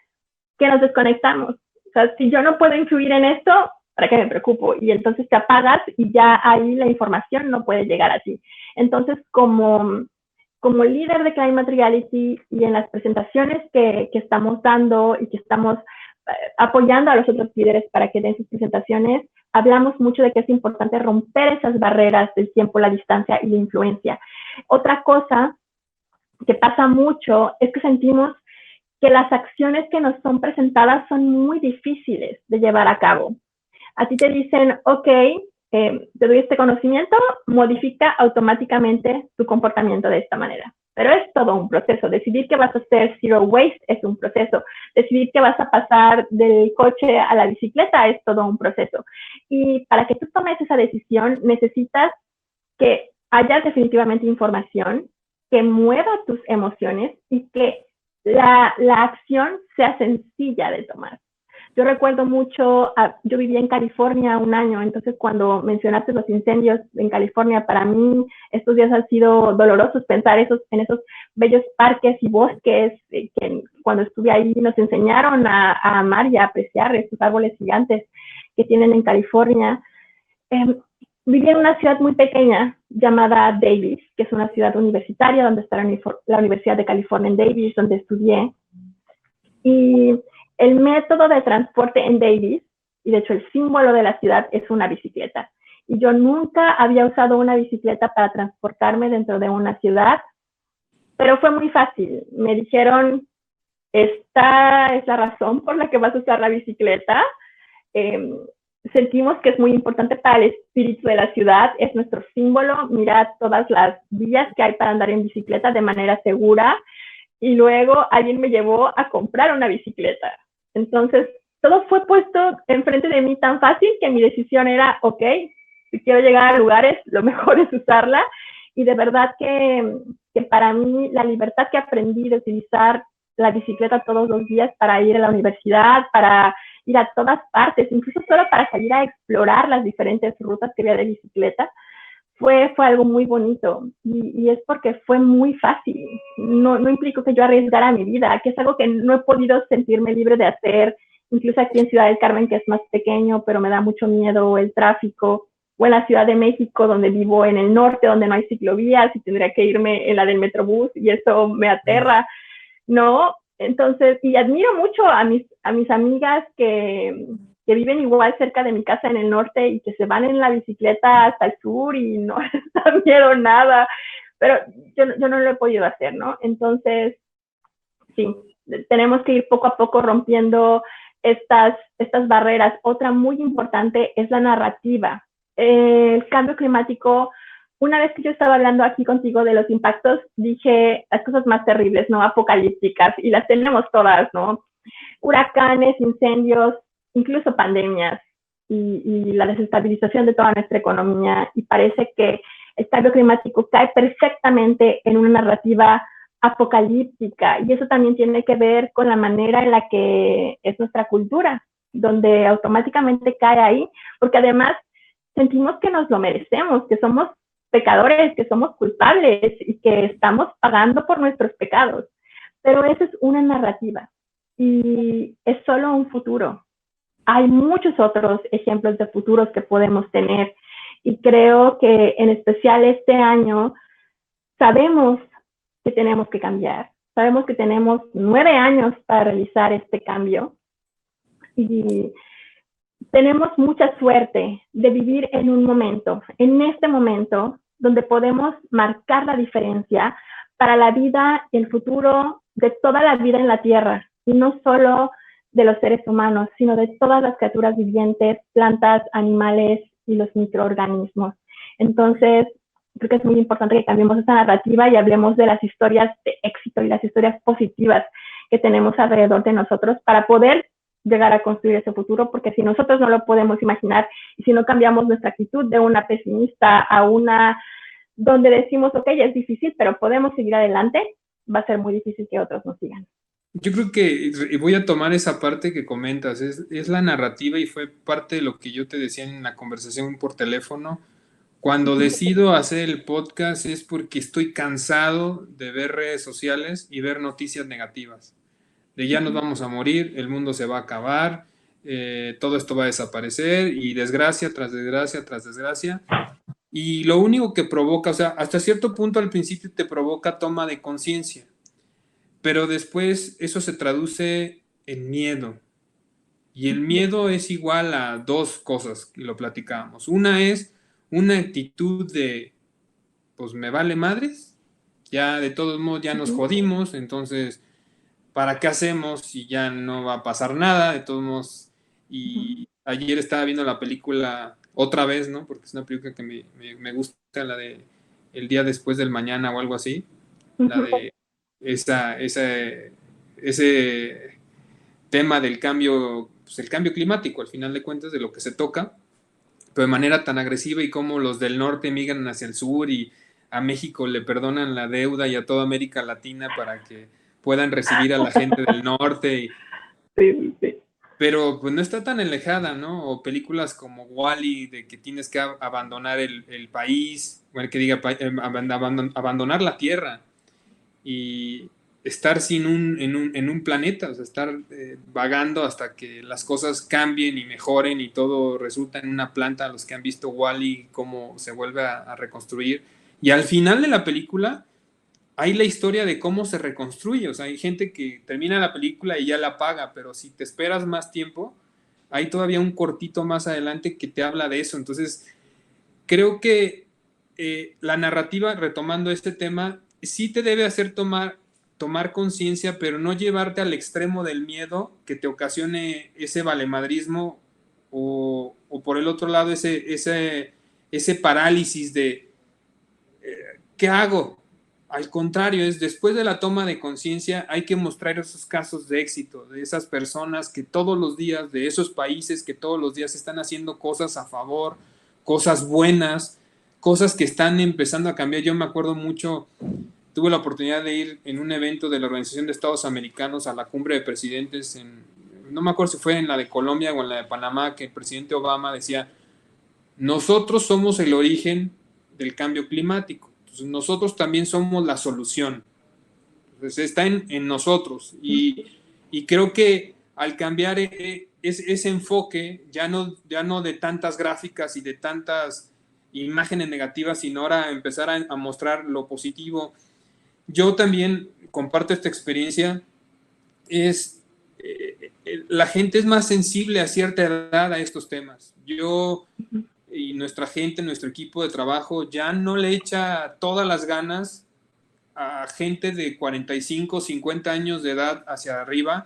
que nos desconectamos. O sea, si yo no puedo influir en esto, ¿para qué me preocupo? Y entonces te apagas y ya ahí la información no puede llegar a ti. Entonces, como líder de Climate Reality y en las presentaciones que estamos dando y que estamos apoyando a los otros líderes para que den sus presentaciones, hablamos mucho de que es importante romper esas barreras del tiempo, la distancia y la influencia. Otra cosa que pasa mucho es que sentimos que las acciones que nos son presentadas son muy difíciles de llevar a cabo. A ti te dicen, ok, te doy este conocimiento, modifica automáticamente tu comportamiento de esta manera. Pero es todo un proceso. Decidir que vas a hacer zero waste es un proceso. Decidir que vas a pasar del coche a la bicicleta es todo un proceso. Y para que tú tomes esa decisión, necesitas que haya definitivamente información que mueva tus emociones y que la acción sea sencilla de tomar. Yo recuerdo mucho, yo vivía en California un año, entonces cuando mencionaste los incendios en California, para mí estos días han sido dolorosos pensar en esos bellos parques y bosques que cuando estuve ahí nos enseñaron a amar y a apreciar estos árboles gigantes que tienen en California. Viví en una ciudad muy pequeña llamada Davis, que es una ciudad universitaria donde está la Universidad de California en Davis, donde estudié. Y el método de transporte en Davis, y de hecho el símbolo de la ciudad, es una bicicleta. Y yo nunca había usado una bicicleta para transportarme dentro de una ciudad, pero fue muy fácil. Me dijeron, esta es la razón por la que vas a usar la bicicleta. Sentimos que es muy importante para el espíritu de la ciudad, es nuestro símbolo. Mira todas las vías que hay para andar en bicicleta de manera segura. Y luego alguien me llevó a comprar una bicicleta. Entonces, todo fue puesto enfrente de mí tan fácil que mi decisión era, ok, si quiero llegar a lugares, lo mejor es usarla. Y de verdad que para mí la libertad que aprendí de utilizar la bicicleta todos los días para ir a la universidad, para ir a todas partes, incluso solo para salir a explorar las diferentes rutas que había de bicicleta, fue algo muy bonito y es porque fue muy fácil. No implicó que yo arriesgara mi vida, que es algo que no he podido sentirme libre de hacer, incluso aquí en Ciudad del Carmen, que es más pequeño, pero me da mucho miedo el tráfico, o en la Ciudad de México, donde vivo en el norte, donde no hay ciclovías y tendría que irme en la del Metrobús y eso me aterra. ¿no? Entonces, y admiro mucho a mis amigas que viven igual cerca de mi casa en el norte y que se van en la bicicleta hasta el sur y no les da miedo nada, pero yo no lo he podido hacer, ¿no? Entonces, sí, tenemos que ir poco a poco rompiendo estas barreras. Otra muy importante es la narrativa. El cambio climático, una vez que yo estaba hablando aquí contigo de los impactos, dije las cosas más terribles, ¿no? Apocalípticas, y las tenemos todas, ¿no? Huracanes, incendios, incluso pandemias y la desestabilización de toda nuestra economía. Y parece que el cambio climático cae perfectamente en una narrativa apocalíptica, y eso también tiene que ver con la manera en la que es nuestra cultura, donde automáticamente cae ahí, porque además sentimos que nos lo merecemos, que somos pecadores, que somos culpables y que estamos pagando por nuestros pecados. Pero esa es una narrativa y es solo un futuro. Hay muchos otros ejemplos de futuros que podemos tener, y creo que en especial este año sabemos que tenemos que cambiar. Sabemos que tenemos 9 años para realizar este cambio y tenemos mucha suerte de vivir en un momento, en este momento, donde podemos marcar la diferencia para la vida y el futuro de toda la vida en la Tierra, y no solo de los seres humanos, sino de todas las criaturas vivientes, plantas, animales y los microorganismos. Entonces, creo que es muy importante que cambiemos esta narrativa y hablemos de las historias de éxito y las historias positivas que tenemos alrededor de nosotros para poder llegar a construir ese futuro, porque si nosotros no lo podemos imaginar y si no cambiamos nuestra actitud de una pesimista a una donde decimos, ok, es difícil, pero podemos seguir adelante, va a ser muy difícil que otros nos sigan. Yo creo que voy a tomar esa parte que comentas, es la narrativa y fue parte de lo que yo te decía en la conversación por teléfono. Cuando decido hacer el podcast es porque estoy cansado de ver redes sociales y ver noticias negativas. De ya nos vamos a morir, el mundo se va a acabar, todo esto va a desaparecer y desgracia tras desgracia tras desgracia. Y lo único que provoca, o sea, hasta cierto punto al principio te provoca toma de conciencia, pero después eso se traduce en miedo. Y el miedo es igual a dos cosas, y lo platicábamos. Una es una actitud de, pues me vale madres, ya de todos modos ya nos jodimos, entonces, ¿para qué hacemos si ya no va a pasar nada? De todos modos, y ayer estaba viendo la película otra vez, ¿no? Porque es una película que me gusta, la de El día después del mañana o algo así, la de ese tema del cambio, pues el cambio climático, al final de cuentas, de lo que se toca, pero de manera tan agresiva, y cómo los del norte migran hacia el sur y a México le perdonan la deuda y a toda América Latina para que puedan recibir a la gente del norte. Sí, sí. Pero pues no está tan alejada, ¿no? O películas como Wall-E, de que tienes que abandonar el país, bueno, que diga abandonar la tierra y estar en un planeta, o sea, estar vagando hasta que las cosas cambien y mejoren y todo resulta en una planta. Los que han visto Wall-E, cómo se vuelve a reconstruir. Y al final de la película hay la historia de cómo se reconstruye. O sea, hay gente que termina la película y ya la apaga, pero si te esperas más tiempo, hay todavía un cortito más adelante que te habla de eso. Entonces, creo que la narrativa, retomando este tema, sí te debe hacer tomar conciencia, pero no llevarte al extremo del miedo que te ocasione ese valemadrismo o por el otro lado ese parálisis de ¿qué hago? Al contrario, es después de la toma de conciencia hay que mostrar esos casos de éxito, de esas personas que todos los días, de esos países que todos los días están haciendo cosas a favor, cosas buenas, cosas que están empezando a cambiar. Yo me acuerdo mucho, tuve la oportunidad de ir en un evento de la Organización de Estados Americanos a la cumbre de presidentes, no me acuerdo si fue en la de Colombia o en la de Panamá, que el presidente Obama decía, nosotros somos el origen del cambio climático. Entonces, nosotros también somos la solución. Entonces, está en nosotros. Y creo que al cambiar ese enfoque, ya no de tantas gráficas y de tantas imágenes negativas, sino ahora empezar a mostrar lo positivo. Yo también comparto esta experiencia, es la gente es más sensible a cierta edad a estos temas. Yo y nuestra gente, nuestro equipo de trabajo, ya no le echa todas las ganas a gente de 45, 50 años de edad hacia arriba,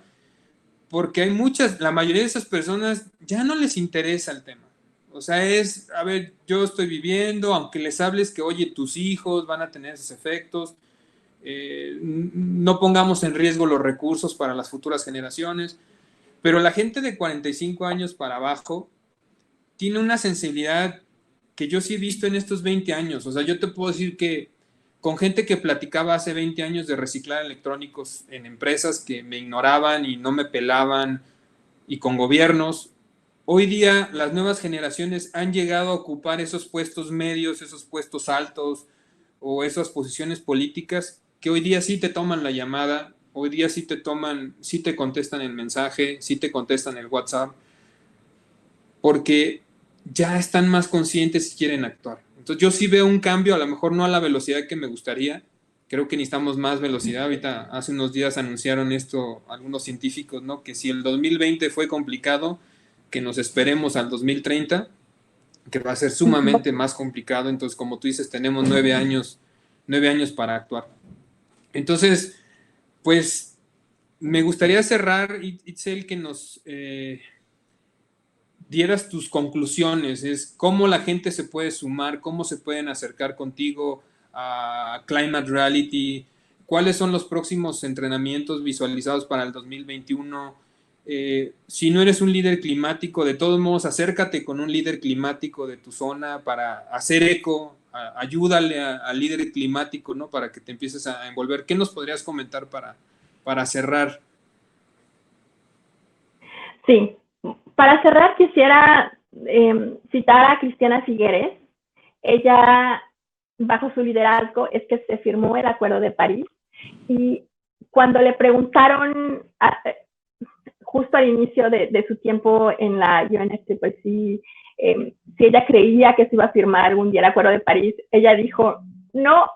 porque hay la mayoría de esas personas ya no les interesa el tema. O sea, a ver, yo estoy viviendo, aunque les hables que, oye, tus hijos van a tener esos efectos, no pongamos en riesgo los recursos para las futuras generaciones, pero la gente de 45 años para abajo tiene una sensibilidad que yo sí he visto en estos 20 años. O sea, yo te puedo decir que con gente que platicaba hace 20 años de reciclar electrónicos en empresas que me ignoraban y no me pelaban, y con gobiernos, hoy día las nuevas generaciones han llegado a ocupar esos puestos medios, esos puestos altos o esas posiciones políticas que hoy día sí te toman la llamada, hoy día sí sí te contestan el mensaje, sí te contestan el WhatsApp, porque ya están más conscientes y quieren actuar. Entonces yo sí veo un cambio, a lo mejor no a la velocidad que me gustaría, creo que necesitamos más velocidad. Ahorita hace unos días anunciaron esto algunos científicos, ¿no? Que si el 2020 fue complicado, que nos esperemos al 2030, que va a ser sumamente más complicado. Entonces, como tú dices, tenemos 9 años para actuar. Entonces, pues me gustaría cerrar, Itzel, que nos dieras tus conclusiones, es cómo la gente se puede sumar, cómo se pueden acercar contigo a Climate Reality, cuáles son los próximos entrenamientos visualizados para el 2021. Si no eres un líder climático, de todos modos, acércate con un líder climático de tu zona para hacer eco, ayúdale al líder climático, ¿no? Para que te empieces a envolver. ¿Qué nos podrías comentar para cerrar? Sí, para cerrar quisiera citar a Cristiana Figueres. Ella, bajo su liderazgo, es que se firmó el Acuerdo de París, y cuando le preguntaron justo al inicio de su tiempo en la UNFCCC, si ella creía que se iba a firmar algún día el Acuerdo de París, ella dijo, no,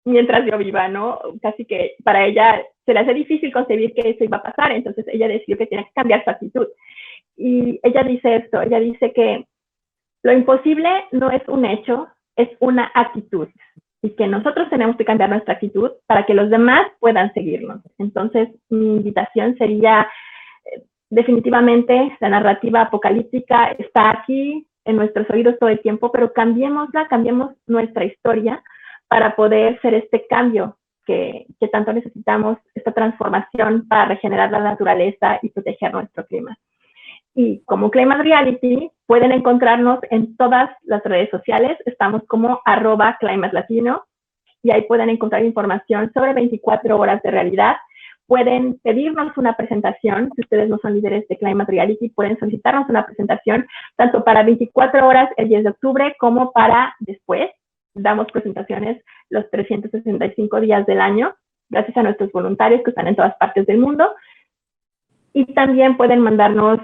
mientras yo viva, ¿no? Casi que para ella se le hace difícil concebir que eso iba a pasar, entonces ella decidió que tenía que cambiar su actitud. Y ella dice esto, ella dice que lo imposible no es un hecho, es una actitud, y que nosotros tenemos que cambiar nuestra actitud para que los demás puedan seguirnos. Entonces, mi invitación sería, definitivamente, la narrativa apocalíptica está aquí en nuestros oídos todo el tiempo, pero cambiémosla, cambiemos nuestra historia para poder ser este cambio que tanto necesitamos, esta transformación para regenerar la naturaleza y proteger nuestro clima. Y como Climate Reality, pueden encontrarnos en todas las redes sociales. Estamos como @ClimateLatino, y ahí pueden encontrar información sobre 24 horas de realidad. Pueden pedirnos una presentación. Si ustedes no son líderes de Climate Reality, pueden solicitarnos una presentación tanto para 24 horas el 10 de octubre como para después. Damos presentaciones los 365 días del año, gracias a nuestros voluntarios que están en todas partes del mundo. Y también pueden mandarnos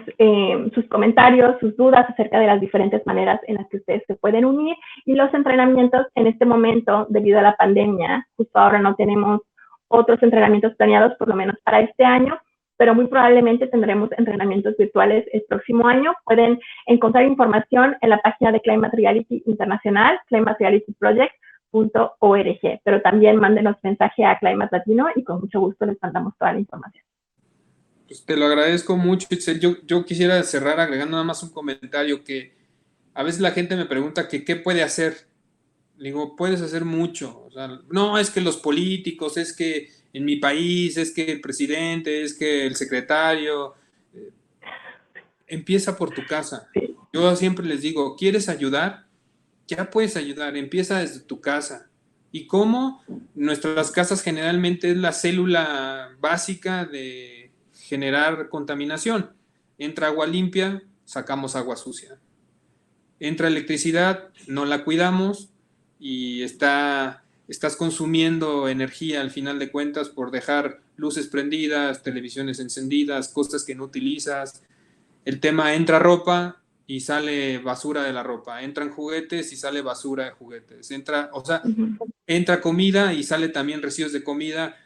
sus comentarios, sus dudas acerca de las diferentes maneras en las que ustedes se pueden unir. Y los entrenamientos en este momento, debido a la pandemia, justo ahora no tenemos otros entrenamientos planeados, por lo menos para este año, pero muy probablemente tendremos entrenamientos virtuales el próximo año. Pueden encontrar información en la página de Climate Reality Internacional, climaterealityproject.org, pero también mándenos mensaje a Climate Latino y con mucho gusto les mandamos toda la información. Pues te lo agradezco mucho, Itzel. Yo quisiera cerrar agregando nada más un comentario que a veces la gente me pregunta que qué puede hacer. Le digo, puedes hacer mucho. O sea, no, es que los políticos, es que en mi país, es que el presidente, es que el secretario. Empieza por tu casa. Yo siempre les digo, ¿quieres ayudar? Ya puedes ayudar, empieza desde tu casa. ¿Y cómo? Nuestras casas generalmente es la célula básica de generar contaminación. Entra agua limpia, sacamos agua sucia. Entra electricidad, no la cuidamos y estás consumiendo energía al final de cuentas por dejar luces prendidas, televisiones encendidas, cosas que no utilizas. El tema, entra ropa y sale basura de la ropa, entran juguetes y sale basura de juguetes, entra comida y sale también residuos de comida.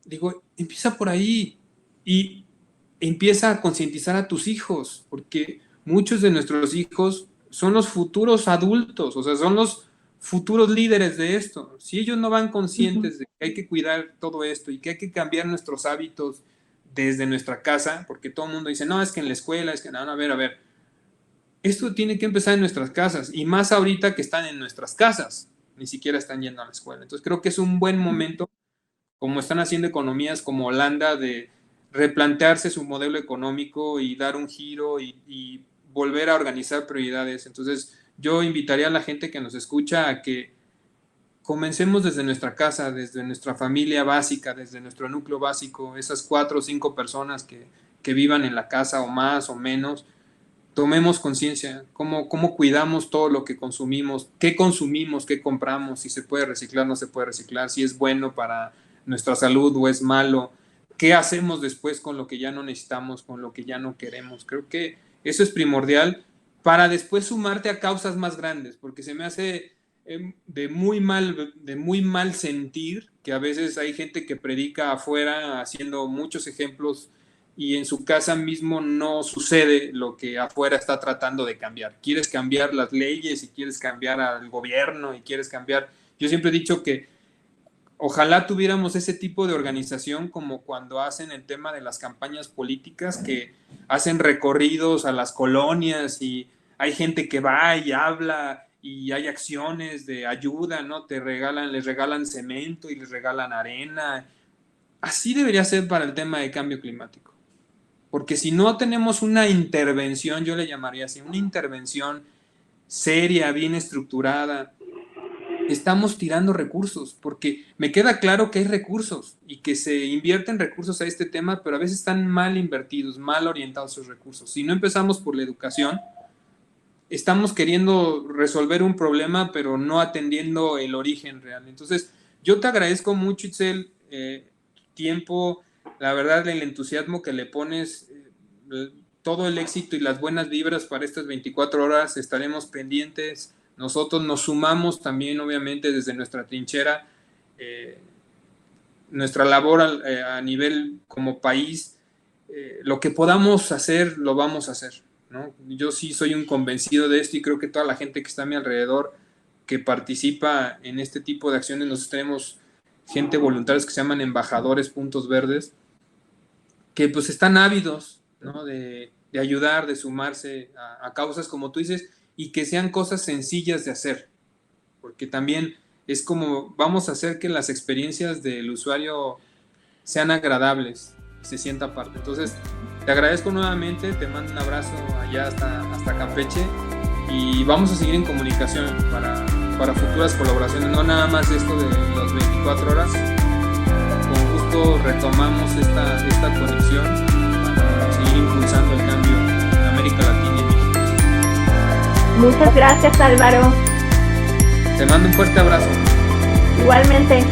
Digo, empieza por ahí y empieza a concientizar a tus hijos, porque muchos de nuestros hijos son los futuros adultos, o sea, son los futuros líderes de esto. Si ellos no van conscientes de que hay que cuidar todo esto y que hay que cambiar nuestros hábitos desde nuestra casa, porque todo el mundo dice, no, es que en la escuela, es que no, a ver, esto tiene que empezar en nuestras casas, y más ahorita que están en nuestras casas, ni siquiera están yendo a la escuela. Entonces creo que es un buen momento, como están haciendo economías como Holanda, de replantearse su modelo económico y dar un giro y volver a organizar prioridades. Entonces yo invitaría a la gente que nos escucha a que comencemos desde nuestra casa, desde nuestra familia básica, desde nuestro núcleo básico, esas 4 o 5 personas que vivan en la casa o más o menos. Tomemos conciencia, cómo cuidamos todo lo que consumimos, qué compramos, si se puede reciclar, no se puede reciclar, si es bueno para nuestra salud o es malo, qué hacemos después con lo que ya no necesitamos, con lo que ya no queremos. Creo que eso es primordial para después sumarte a causas más grandes, porque se me hace de muy mal sentir que a veces hay gente que predica afuera haciendo muchos ejemplos y en su casa mismo no sucede lo que afuera está tratando de cambiar. Quieres cambiar las leyes y quieres cambiar al gobierno y quieres cambiar. Yo siempre he dicho que ojalá tuviéramos ese tipo de organización como cuando hacen el tema de las campañas políticas, que hacen recorridos a las colonias y hay gente que va y habla y hay acciones de ayuda, ¿no? Les regalan cemento y les regalan arena. Así debería ser para el tema de cambio climático. Porque si no tenemos una intervención, yo le llamaría así, una intervención seria, bien estructurada, estamos tirando recursos, porque me queda claro que hay recursos y que se invierten recursos a este tema, pero a veces están mal invertidos, mal orientados esos recursos. Si no empezamos por la educación, estamos queriendo resolver un problema, pero no atendiendo el origen real. Entonces, yo te agradezco mucho, Itzel, tiempo, la verdad, el entusiasmo que le pones, todo el éxito y las buenas vibras para estas 24 horas. Estaremos pendientes. Nosotros nos sumamos también, obviamente, desde nuestra trinchera, nuestra labor a nivel como país. Lo que podamos hacer, lo vamos a hacer, ¿no? Yo sí soy un convencido de esto y creo que toda la gente que está a mi alrededor, que participa en este tipo de acciones, nosotros tenemos gente voluntarios que se llaman embajadores Puntos Verdes, que pues están ávidos, ¿no? de ayudar, de sumarse a causas como tú dices, y que sean cosas sencillas de hacer, porque también es como vamos a hacer que las experiencias del usuario sean agradables, se sienta parte. Entonces te agradezco nuevamente, te mando un abrazo allá hasta Campeche y vamos a seguir en comunicación para futuras colaboraciones, no nada más esto de las 24 horas. Con gusto retomamos esta conexión para seguir impulsando el cambio en América Latina y México. Muchas gracias, Álvaro. Te mando un fuerte abrazo. Igualmente.